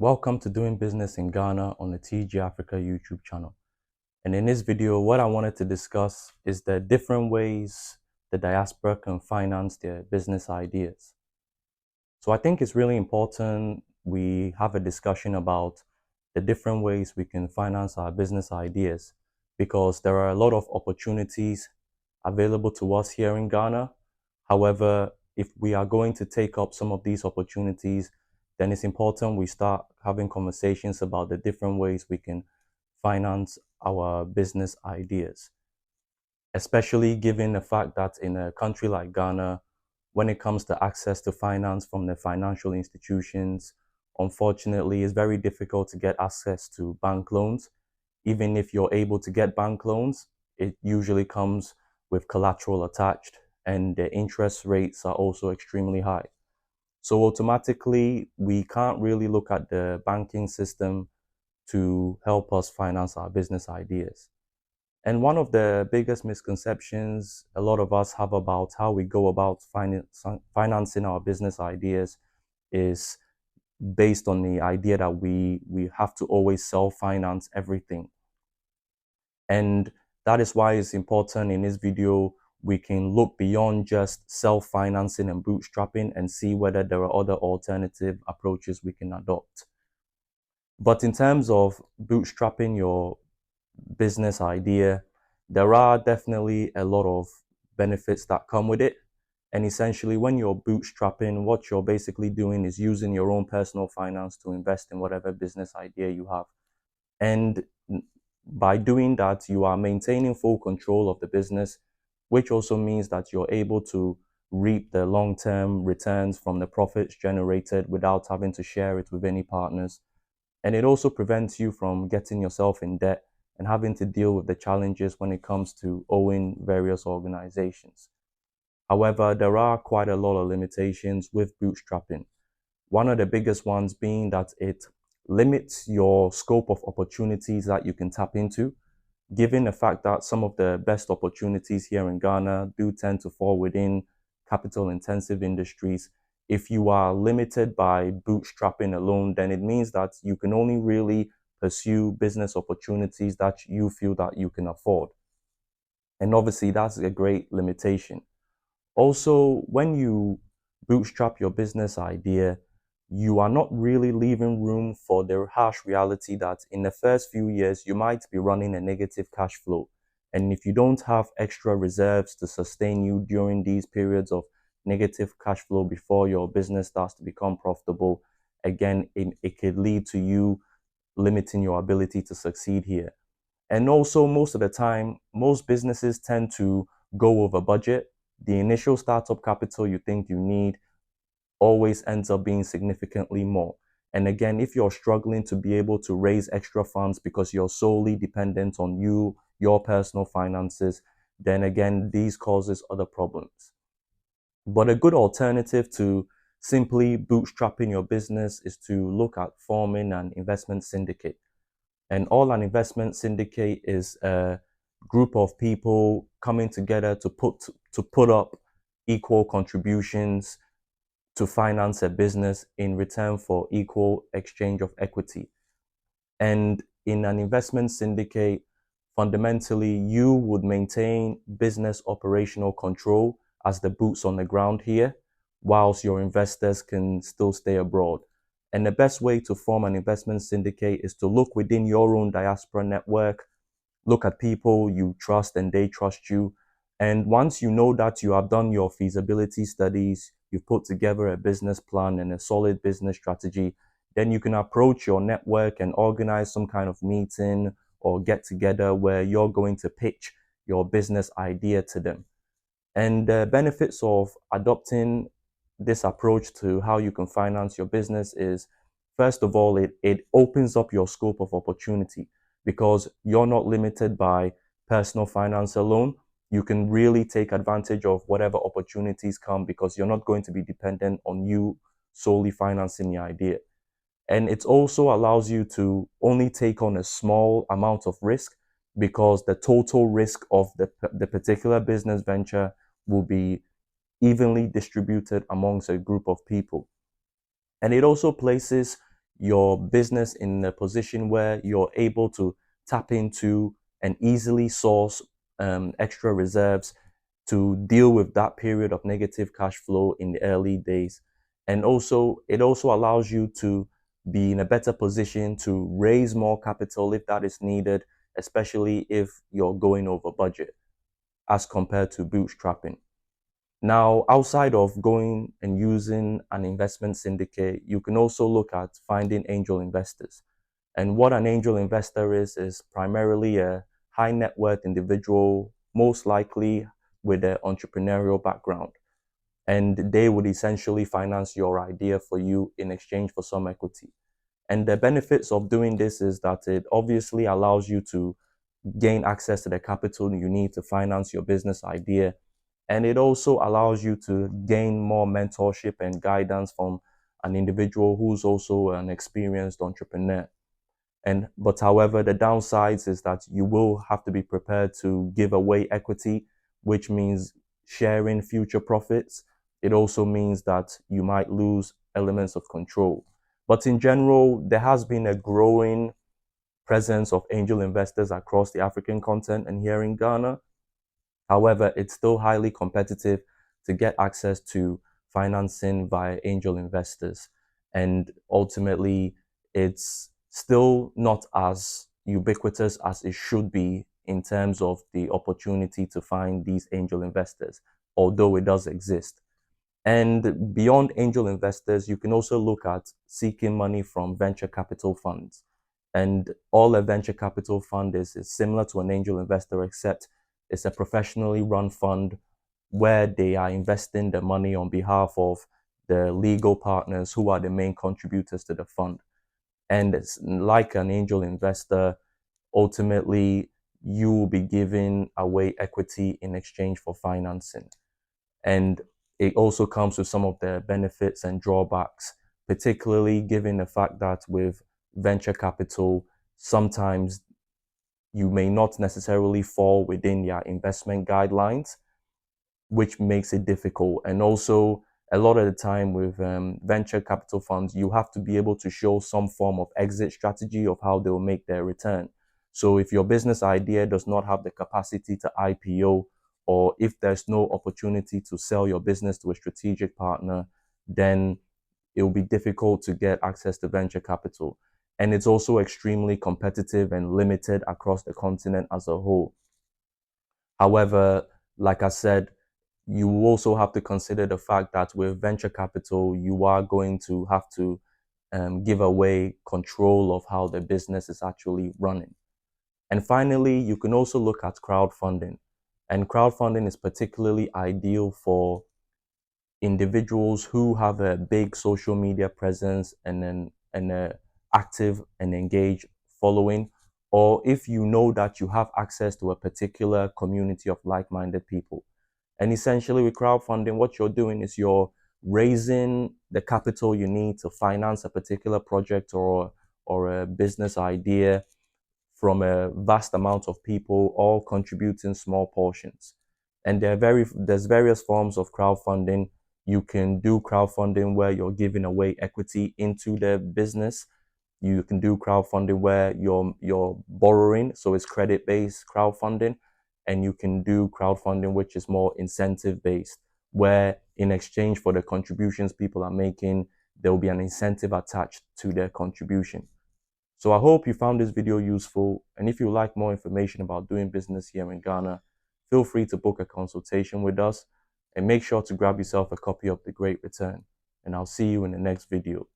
Welcome to Doing Business in Ghana on the TG Africa YouTube channel. And in this video, what I wanted to discuss is the different ways the diaspora can finance their business ideas. So I think it's really important we have a discussion about the different ways we can finance our business ideas because there are a lot of opportunities available to us here in Ghana. However, if we are going to take up some of these opportunities, then it's important we start having conversations about the different ways we can finance our business ideas, especially given the fact that in a country like Ghana, when it comes to access to finance from the financial institutions, unfortunately, it's very difficult to get access to bank loans. Even if you're able to get bank loans, it usually comes with collateral attached, and the interest rates are also extremely high. So automatically, we can't really look at the banking system to help us finance our business ideas. And one of the biggest misconceptions a lot of us have about how we go about financing our business ideas is based on the idea that we have to always self-finance everything. And that is why it's important in this video we can look beyond just self-financing and bootstrapping and see whether there are other alternative approaches we can adopt. But in terms of bootstrapping your business idea, there are definitely a lot of benefits that come with it. And essentially, when you're bootstrapping, what you're basically doing is using your own personal finance to invest in whatever business idea you have. And by doing that, you are maintaining full control of the business, which also means that you're able to reap the long-term returns from the profits generated without having to share it with any partners. And it also prevents you from getting yourself in debt and having to deal with the challenges when it comes to owing various organizations. However, there are quite a lot of limitations with bootstrapping. One of the biggest ones being that it limits your scope of opportunities that you can tap into, given the fact that some of the best opportunities here in Ghana do tend to fall within capital intensive industries. If you are limited by bootstrapping alone, then it means that you can only really pursue business opportunities that you feel that you can afford. And obviously that's a great limitation. Also, when you bootstrap your business idea, you are not really leaving room for the harsh reality that in the first few years, you might be running a negative cash flow. And if you don't have extra reserves to sustain you during these periods of negative cash flow before your business starts to become profitable, again, it could lead to you limiting your ability to succeed here. And also, most of the time, most businesses tend to go over budget. The initial startup capital you think you need always ends up being significantly more. And again, if you're struggling to be able to raise extra funds because you're solely dependent on your personal finances, then again, these causes other problems. But a good alternative to simply bootstrapping your business is to look at forming an investment syndicate. And all an investment syndicate is a group of people coming together to put up equal contributions to finance a business in return for equal exchange of equity. And in an investment syndicate, fundamentally, you would maintain business operational control as the boots on the ground here, whilst your investors can still stay abroad. And the best way to form an investment syndicate is to look within your own diaspora network, look at people you trust and they trust you. And once you know that you have done your feasibility studies, you've put together a business plan and a solid business strategy, then you can approach your network and organize some kind of meeting or get together where you're going to pitch your business idea to them. And the benefits of adopting this approach to how you can finance your business is, first of all, it opens up your scope of opportunity because you're not limited by personal finance alone. You can really take advantage of whatever opportunities come because you're not going to be dependent on you solely financing the idea. And it also allows you to only take on a small amount of risk because the total risk of the particular business venture will be evenly distributed amongst a group of people. And it also places your business in a position where you're able to tap into and easily source extra reserves to deal with that period of negative cash flow in the early days. And also, it also allows you to be in a better position to raise more capital if that is needed, especially if you're going over budget as compared to bootstrapping. Now, outside of going and using an investment syndicate, you can also look at finding angel investors. And what an angel investor is primarily a high net worth individual, most likely with an entrepreneurial background. And they would essentially finance your idea for you in exchange for some equity. And the benefits of doing this is that it obviously allows you to gain access to the capital you need to finance your business idea. And it also allows you to gain more mentorship and guidance from an individual who's also an experienced entrepreneur. But however, the downsides is that you will have to be prepared to give away equity, which means sharing future profits. It also means that you might lose elements of control. But in general, there has been a growing presence of angel investors across the African continent and here in Ghana. However, it's still highly competitive to get access to financing via angel investors. And ultimately, it's still not as ubiquitous as it should be in terms of the opportunity to find these angel investors, although it does exist. And beyond angel investors, you can also look at seeking money from venture capital funds. And all a venture capital fund is similar to an angel investor, except it's a professionally run fund where they are investing the money on behalf of the legal partners who are the main contributors to the fund. And it's like an angel investor, ultimately, you will be giving away equity in exchange for financing. And it also comes with some of the benefits and drawbacks, particularly given the fact that with venture capital, sometimes you may not necessarily fall within your investment guidelines, which makes it difficult. And also, a lot of the time with venture capital funds, you have to be able to show some form of exit strategy of how they'll make their return. So if your business idea does not have the capacity to IPO, or if there's no opportunity to sell your business to a strategic partner, then it will be difficult to get access to venture capital. And it's also extremely competitive and limited across the continent as a whole. However, like I said, you also have to consider the fact that with venture capital, you are going to have to give away control of how the business is actually running. And finally, you can also look at crowdfunding. And crowdfunding is particularly ideal for individuals who have a big social media presence and an active and engaged following, or if you know that you have access to a particular community of like-minded people. And essentially with crowdfunding, what you're doing is you're raising the capital you need to finance a particular project or a business idea from a vast amount of people, all contributing small portions. And there's various forms of crowdfunding. You can do crowdfunding where you're giving away equity into the business. You can do crowdfunding where you're borrowing, so it's credit-based crowdfunding. And you can do crowdfunding which is more incentive-based, where in exchange for the contributions people are making, there will be an incentive attached to their contribution. So I hope you found this video useful, and if you like more information about doing business here in Ghana, feel free to book a consultation with us, and make sure to grab yourself a copy of The Great Return, and I'll see you in the next video.